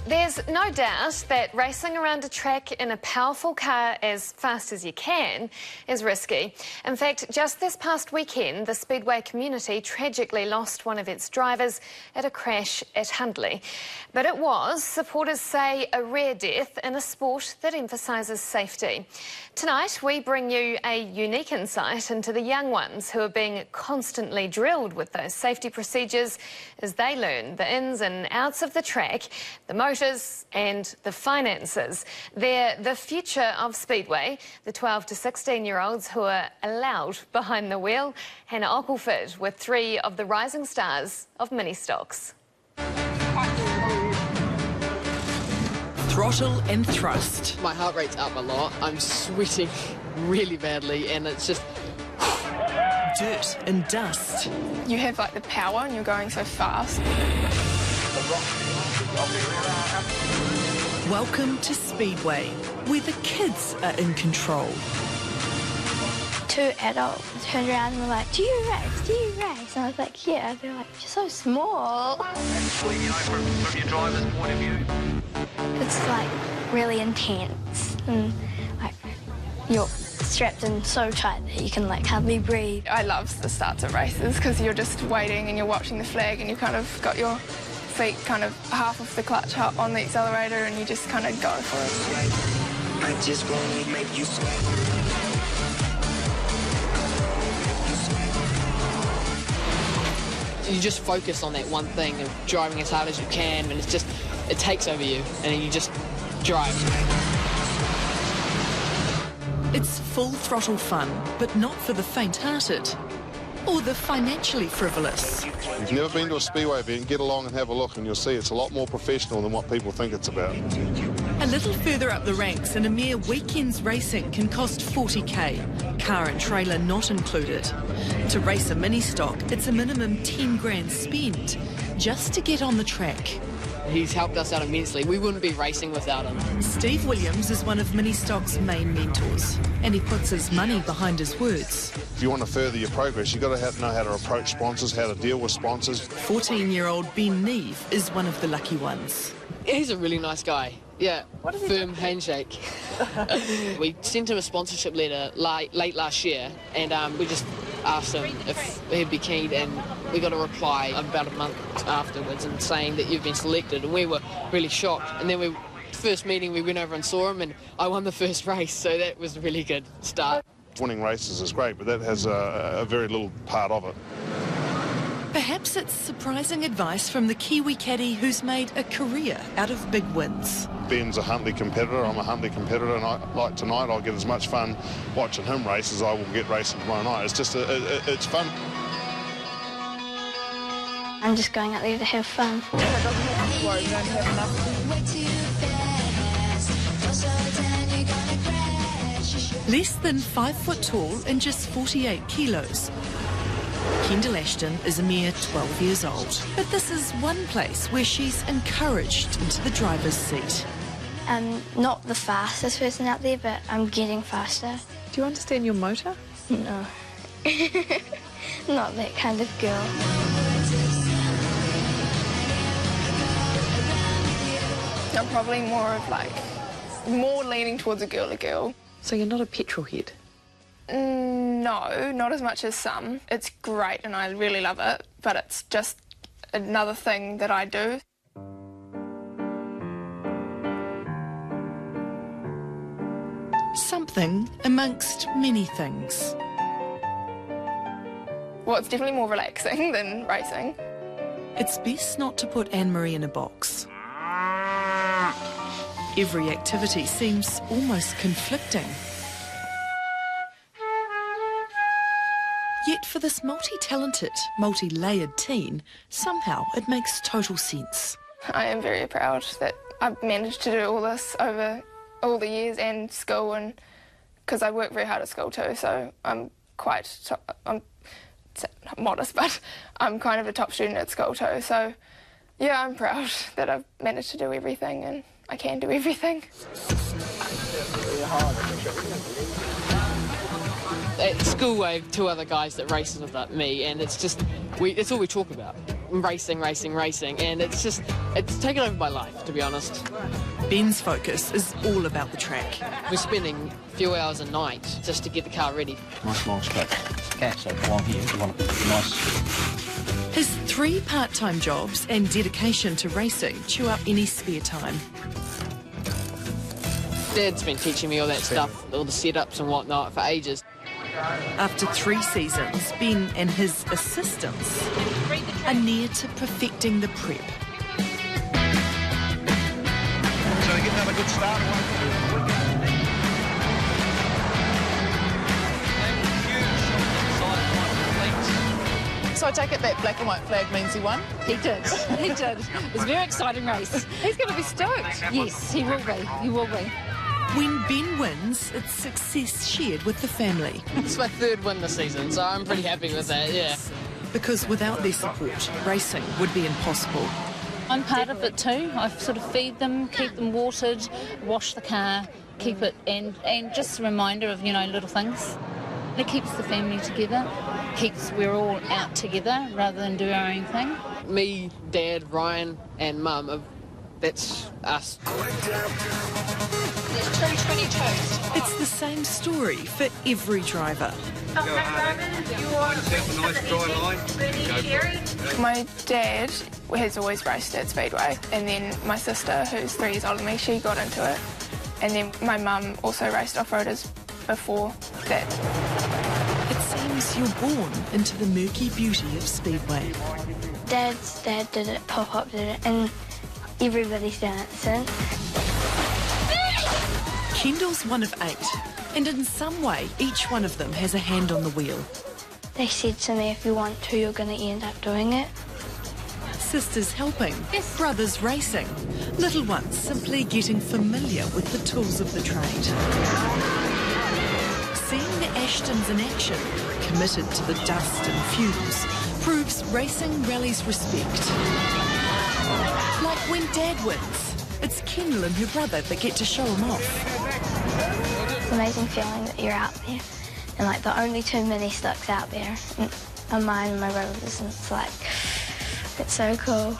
There's no doubt that racing around a track in a powerful car as fast as you can is risky. In fact, just this past weekend, the Speedway community tragically lost one of its drivers at a crash at Hundley. But it was, supporters say, a rare death in a sport that emphasises safety. Tonight, we bring you a unique insight into the young ones who are being constantly drilled with those safety procedures as they learn the ins and outs of the track, the motors and the finances. They're the future of Speedway, the 12 to 16-year-olds who are allowed behind the wheel. Hannah Ockleford with three of the rising stars of Ministocks. Throttle and thrust. My heart rate's up a lot. I'm sweating really badly and it's just... Dirt and dust. You have like the power and you're going so fast. Welcome to Speedway, where the kids are in control. Two adults turned around and were like, "Do you race? Do you race?" And I was like, "Yeah." They're like, "You're so small." Actually, you know, from your driver's point of view. It's like really intense and like you're strapped in so tight that you can like hardly breathe. I love the starts of races because you're just waiting and you're watching the flag and you kind of got your feet kind of half of the clutch up on the accelerator and you just kind of go for it. I just want to make you sweat. You just focus on that one thing of driving as hard as you can and it's just, it takes over you and then you just drive. It's full throttle fun, but not for the faint-hearted or the financially frivolous. If you've never been to a Speedway event, get along and have a look and you'll see it's a lot more professional than what people think it's about. A little further up the ranks and a mere weekend's racing can cost 40k, car and trailer not included. To race a mini stock, it's a minimum 10 grand spend just to get on the track. He's helped us out immensely. We wouldn't be racing without him. Steve Williams is one of Ministocks' main mentors, and he puts his money behind his words. If you want to further your progress, you've got to know how to approach sponsors, how to deal with sponsors. 14-year-old Ben Neve is one of the lucky ones. He's a really nice guy. Yeah, firm handshake. We sent him a sponsorship letter late last year and we just asked him if he'd be keen and we got a reply about a month afterwards and saying that you've been selected and we were really shocked. And then first meeting we went over and saw him and I won the first race, so that was a really good start. Winning races is great, but that has a very little part of it. Perhaps it's surprising advice from the Kiwi caddy who's made a career out of big wins. Ben's a Hundley competitor, I'm a Hundley competitor, and like tonight I'll get as much fun watching him race as I will get racing tomorrow night. It's just, it's fun. I'm just going out there to have fun. Less than 5 foot tall and just 48 kilos. Kendall Ashton is a mere 12 years old, but this is one place where she's encouraged into the driver's seat. I'm not the fastest person out there, but I'm getting faster. Do you understand your motor? No. Not that kind of girl. I'm probably more leaning towards a girl. So you're not a petrol head? No, not as much as some. It's great and I really love it, but it's just another thing that I do. Something amongst many things. Well, it's definitely more relaxing than racing. It's best not to put Anne-Marie in a box. Every activity seems almost conflicting. Yet for this multi-talented, multi-layered teen, somehow it makes total sense. I am very proud that I've managed to do all this over all the years and school, and because I work very hard at school too, so I'm not modest, but I'm kind of a top student at school too, so yeah, I'm proud that I've managed to do everything and I can do everything. At school I have two other guys that race with me and it's just, it's all we talk about. racing, and it's taken over my life, to be honest. Ben's focus is all about the track. We're spending a few hours a night just to get the car ready. Nice long straight. So along here, you want to put nice. His 3 part-time jobs and dedication to racing chew up any spare time. Dad's been teaching me all that stuff, all the setups and whatnot for ages. After 3 seasons, Ben and his assistants are near to perfecting the prep. So they get another good start. So I take it that black and white flag means he won? He did. He did. It was a very exciting race. He's going to be stoked. Yes, he will be. He will be. When Ben wins, it's success shared with the family. It's my 3rd win this season, so I'm pretty happy with that, yeah. Because without their support, racing would be impossible. I'm part of it too. I sort of feed them, keep them watered, wash the car, keep it, and just a reminder of, you know, little things. It keeps the family together, we're all out together rather than do our own thing. Me, Dad, Ryan and Mum, that's us. It's the same story for every driver. My dad has always raced at Speedway, and then my sister, who's 3 years older than me, she got into it. And then my mum also raced off-roaders before that. It seems you're born into the murky beauty of Speedway. Dad's dad did it, Pop-Up did it, and everybody's done it since. Kendall's one of 8, and in some way, each one of them has a hand on the wheel. They said to me, if you want to, you're going to end up doing it. Sisters helping, brothers racing, little ones simply getting familiar with the tools of the trade. Seeing the Ashtons in action, committed to the dust and fumes, proves racing rallies respect. Like when Dad wins, it's Kendall and her brother that get to show him off. It's an amazing feeling that you're out there, and like the only 2 Ministocks out there are mine and my brother's, and it's like, it's so cool.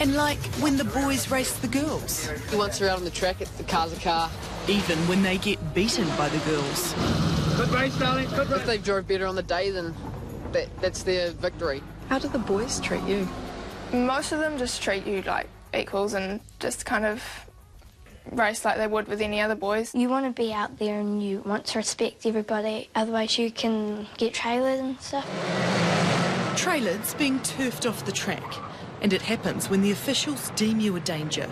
And like when the boys race the girls. Once they're out on the track, the car's a car. Even when they get beaten by the girls. Good race, darling. Good race. If they drove better on the day, then that's their victory. How do the boys treat you? Most of them just treat you like equals and just kind of race like they would with any other boys. You want to be out there and you want to respect everybody, otherwise you can get trailered and stuff. Trailered's being turfed off the track, and it happens when the officials deem you a danger.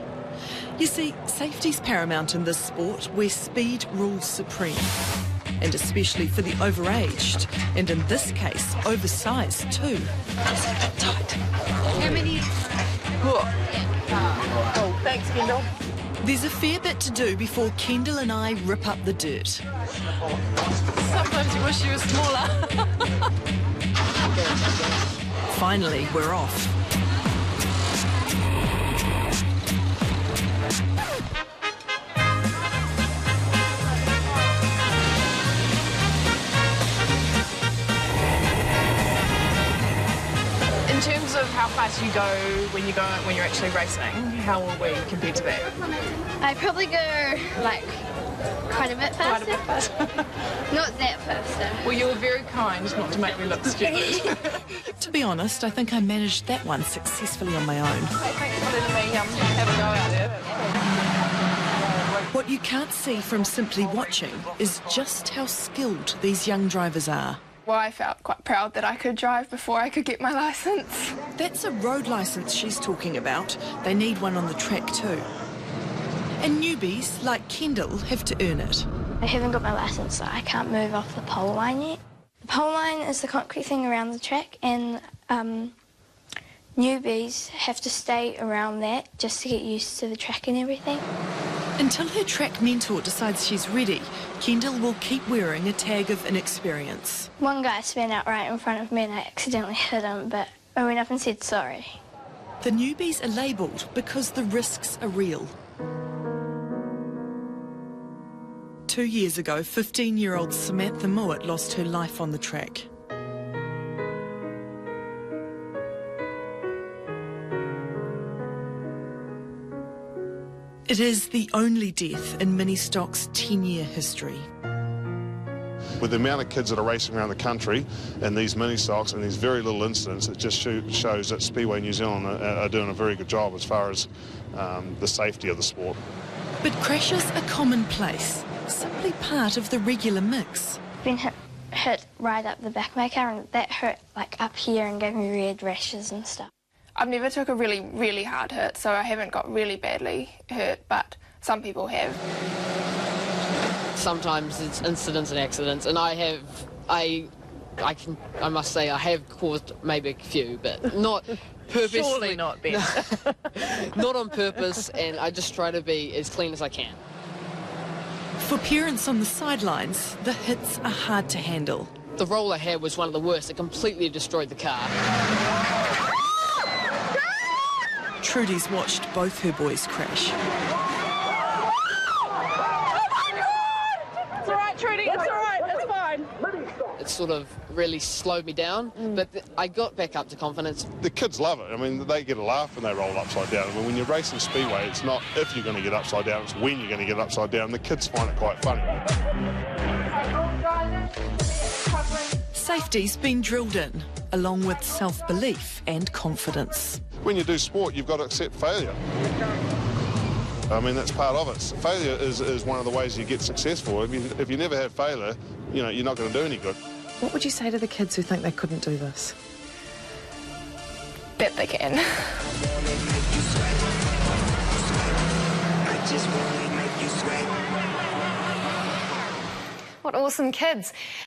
You see, safety's paramount in this sport where speed rules supreme. And especially for the overaged, and in this case, oversized too. How many? Oh, thanks, Kendall. There's a fair bit to do before Kendall and I rip up the dirt. Sometimes you wish you were smaller. Finally, we're off. In terms of how fast you go when you're actually racing, how will we compare to that? I'd probably go like quite a bit faster. Quite a bit faster. Not that faster. Well, you were very kind not to make me look stupid. To be honest, I think I managed that one successfully on my own. Thanks for letting me have a go out there. What you can't see from simply watching is just how skilled these young drivers are. Well, I felt quite proud that I could drive before I could get my licence. That's a road licence she's talking about. They need one on the track too. And newbies, like Kendall, have to earn it. I haven't got my licence, so I can't move off the pole line yet. The pole line is the concrete thing around the track, and newbies have to stay around that just to get used to the track and everything. Until her track mentor decides she's ready, Kendall will keep wearing a tag of inexperience. One guy span out right in front of me and I accidentally hit him, but I went up and said sorry. The newbies are labelled because the risks are real. 2 years ago, 15-year-old Samantha Mowat lost her life on the track. It is the only death in Ministocks' 10-year history. With the amount of kids that are racing around the country and these Ministocks and these very little incidents, it just shows that Speedway New Zealand are doing a very good job as far as the safety of the sport. But crashes are commonplace, simply part of the regular mix. Been hit right up the back of my car, and that hurt like up here and gave me red rashes and stuff. I've never took a really, really hard hit, so I haven't got really badly hurt, but some people have. Sometimes it's incidents and accidents, and I must say I have caused maybe a few, but not purposely. Surely not, Ben. Not on purpose, and I just try to be as clean as I can. For parents on the sidelines, the hits are hard to handle. The roll I had was one of the worst. It completely destroyed the car. Trudy's watched both her boys crash. It's all right, Trudy, it's all right, it's fine. It sort of really slowed me down, but I got back up to confidence. The kids love it. I mean, they get a laugh when they roll upside down. I mean, when you're racing Speedway, it's not if you're going to get upside down, it's when you're going to get upside down. The kids find it quite funny. Safety's been drilled in, along with self-belief and confidence. When you do sport, you've got to accept failure. I mean, that's part of it. Failure is one of the ways you get successful. If you never have failure, you know, you're not going to do any good. What would you say to the kids who think they couldn't do this? That they can. What awesome kids.